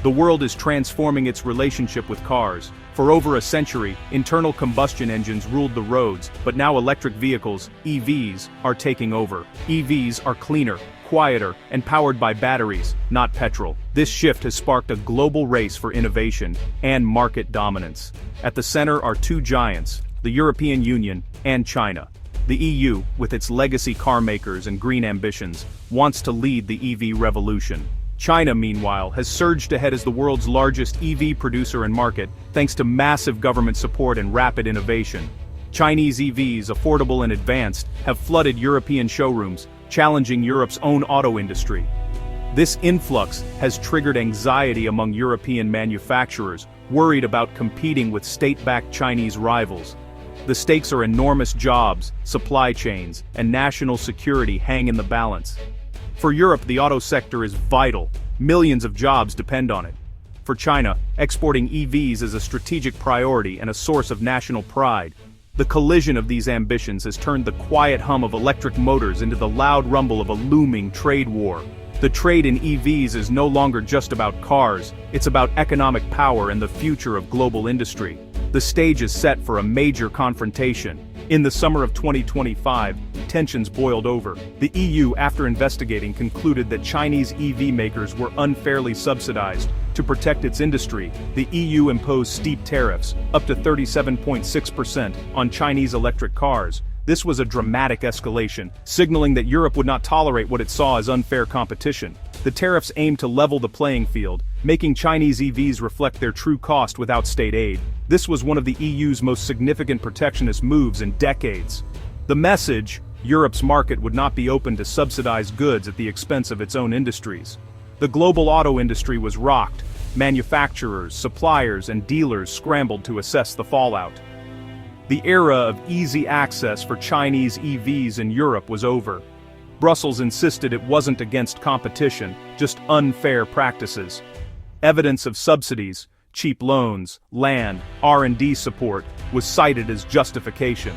The world is transforming its relationship with cars. For over a century, internal combustion engines ruled the roads, but now electric vehicles, EVs, are taking over. EVs are cleaner, quieter, and powered by batteries, not petrol. This shift has sparked a global race for innovation and market dominance. At the center are two giants, the European Union and China. The EU, with its legacy car makers and green ambitions, wants to lead the EV revolution. China, meanwhile, has surged ahead as the world's largest EV producer and market, thanks to massive government support and rapid innovation. Chinese EVs, affordable and advanced, have flooded European showrooms, challenging Europe's own auto industry. This influx has triggered anxiety among European manufacturers, worried about competing with state-backed Chinese rivals. The stakes are enormous. Jobs, supply chains, and national security hang in the balance. For Europe, the auto sector is vital. Millions of jobs depend on it. For China, exporting EVs is a strategic priority and a source of national pride. The collision of these ambitions has turned the quiet hum of electric motors into the loud rumble of a looming trade war. The trade in EVs is no longer just about cars, it's about economic power and the future of global industry. The stage is set for a major confrontation. In the summer of 2025, tensions boiled over. The EU, after investigating, concluded that Chinese EV makers were unfairly subsidized. To protect its industry, the EU imposed steep tariffs, up to 37.6%, on Chinese electric cars. This was a dramatic escalation, signaling that Europe would not tolerate what it saw as unfair competition. The tariffs aimed to level the playing field, making Chinese EVs reflect their true cost without state aid. This was one of the EU's most significant protectionist moves in decades. The message: Europe's market would not be open to subsidized goods at the expense of its own industries. The global auto industry was rocked. Manufacturers, suppliers, and dealers scrambled to assess the fallout. The era of easy access for Chinese EVs in Europe was over. Brussels insisted it wasn't against competition, just unfair practices. Evidence of subsidies, cheap loans, land, R&D support, was cited as justification.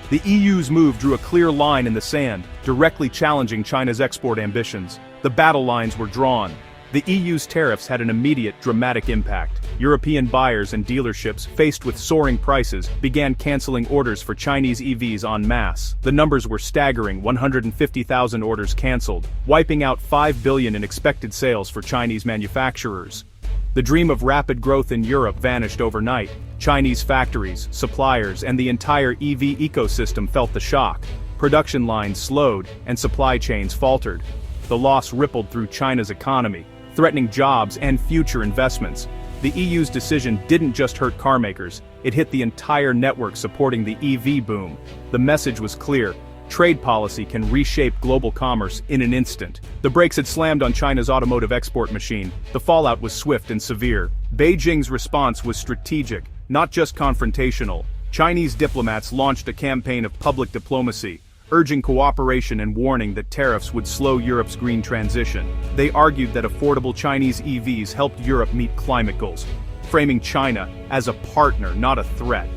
The EU's move drew a clear line in the sand, directly challenging China's export ambitions. The battle lines were drawn. The EU's tariffs had an immediate, dramatic impact. European buyers and dealerships, faced with soaring prices, began canceling orders for Chinese EVs en masse. The numbers were staggering: 150,000 orders canceled, wiping out $5 billion in expected sales for Chinese manufacturers. The dream of rapid growth in Europe vanished overnight. Chinese factories, suppliers, and the entire EV ecosystem felt the shock. Production lines slowed, and supply chains faltered. The loss rippled through China's economy, threatening jobs and future investments. The EU's decision didn't just hurt carmakers, it hit the entire network supporting the EV boom. The message was clear: trade policy can reshape global commerce in an instant. The brakes had slammed on China's automotive export machine. The fallout was swift and severe. Beijing's response was strategic, not just confrontational. Chinese diplomats launched a campaign of public diplomacy, urging cooperation and warning that tariffs would slow Europe's green transition. They argued that affordable Chinese EVs helped Europe meet climate goals, framing China as a partner, not a threat.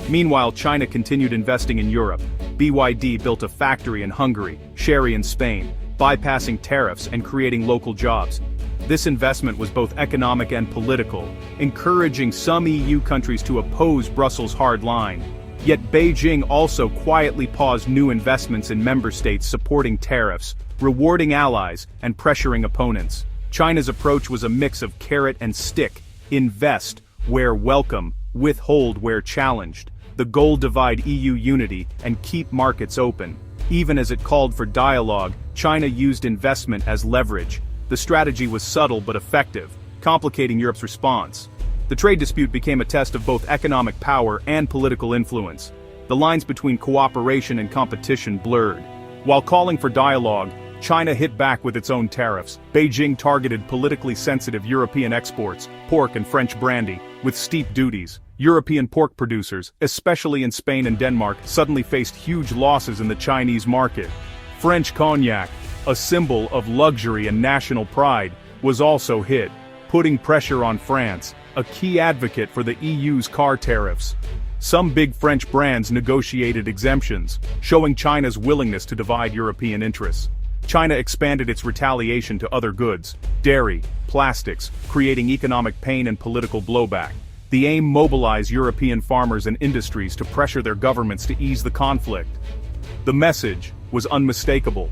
Meanwhile, China continued investing in Europe. BYD built a factory in Hungary, Sherry in Spain, bypassing tariffs and creating local jobs. This investment was both economic and political, encouraging some EU countries to oppose Brussels' hard line. Yet Beijing also quietly paused new investments in member states supporting tariffs, rewarding allies and pressuring opponents. China's approach was a mix of carrot and stick: invest where welcome, withhold where challenged. The goal: divide EU unity and keep markets open. Even as it called for dialogue, China used investment as leverage. The strategy was subtle but effective, complicating Europe's response. The trade dispute became a test of both economic power and political influence. The lines between cooperation and competition blurred. While calling for dialogue, China hit back with its own tariffs. Beijing targeted politically sensitive European exports, pork and French brandy, with steep duties. European pork producers, especially in Spain and Denmark, suddenly faced huge losses in the Chinese market. French cognac, a symbol of luxury and national pride, was also hit, putting pressure on France, a key advocate for the EU's car tariffs. Some big French brands negotiated exemptions, showing China's willingness to divide European interests. China expanded its retaliation to other goods, dairy, plastics, creating economic pain and political blowback. The aim mobilized European farmers and industries to pressure their governments to ease the conflict. The message was unmistakable.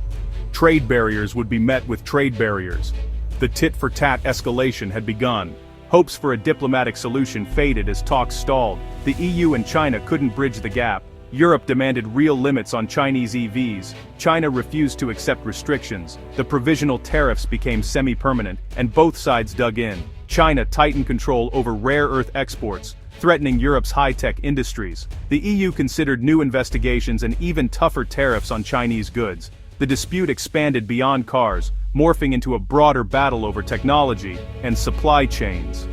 Trade barriers would be met with trade barriers. The tit-for-tat escalation had begun. Hopes for a diplomatic solution faded as talks stalled. The EU and China couldn't bridge the gap. Europe demanded real limits on Chinese EVs. China refused to accept restrictions. The provisional tariffs became semi-permanent, and both sides dug in. China tightened control over rare earth exports, threatening Europe's high-tech industries. The EU considered new investigations and even tougher tariffs on Chinese goods. The dispute expanded beyond cars, morphing into a broader battle over technology and supply chains.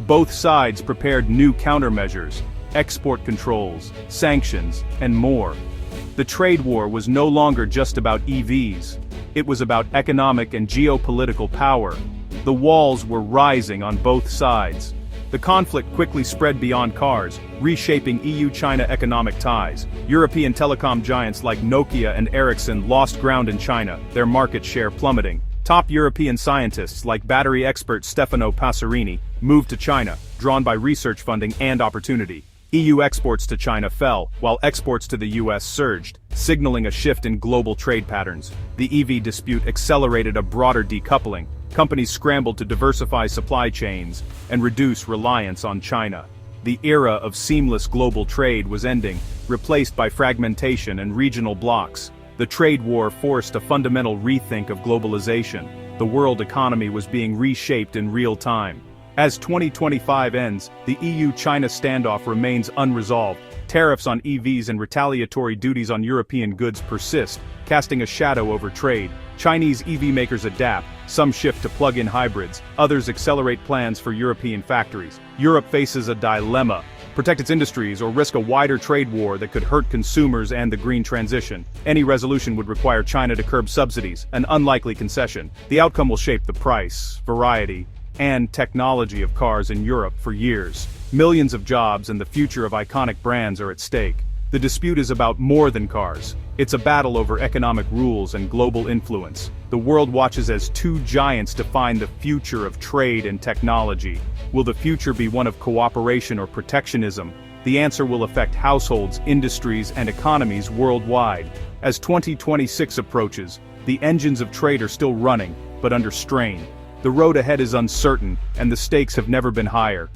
Both sides prepared new countermeasures, export controls, sanctions, and more. The trade war was no longer just about EVs. It was about economic and geopolitical power. The walls were rising on both sides. The conflict quickly spread beyond cars, reshaping EU-China economic ties. European telecom giants like Nokia and Ericsson lost ground in China, their market share plummeting. Top European scientists like battery expert Stefano Passerini moved to China, drawn by research funding and opportunity. EU exports to China fell, while exports to the US surged, signaling a shift in global trade patterns. The EV dispute accelerated a broader decoupling. Companies scrambled to diversify supply chains and reduce reliance on China. The era of seamless global trade was ending, replaced by fragmentation and regional blocs. The trade war forced a fundamental rethink of globalization. The world economy was being reshaped in real time. As 2025 ends, the EU-China standoff remains unresolved. Tariffs on EVs and retaliatory duties on European goods persist, casting a shadow over trade. Chinese EV makers adapt, some shift to plug-in hybrids, others accelerate plans for European factories. Europe faces a dilemma: protect its industries or risk a wider trade war that could hurt consumers and the green transition. Any resolution would require China to curb subsidies, an unlikely concession. The outcome will shape the price, variety, and technology of cars in Europe for years. Millions of jobs and the future of iconic brands are at stake. The dispute is about more than cars. It's a battle over economic rules and global influence. The world watches as two giants define the future of trade and technology. Will the future be one of cooperation or protectionism? The answer will affect households, industries, and economies worldwide. As 2026 approaches, the engines of trade are still running, but under strain. The road ahead is uncertain, and the stakes have never been higher.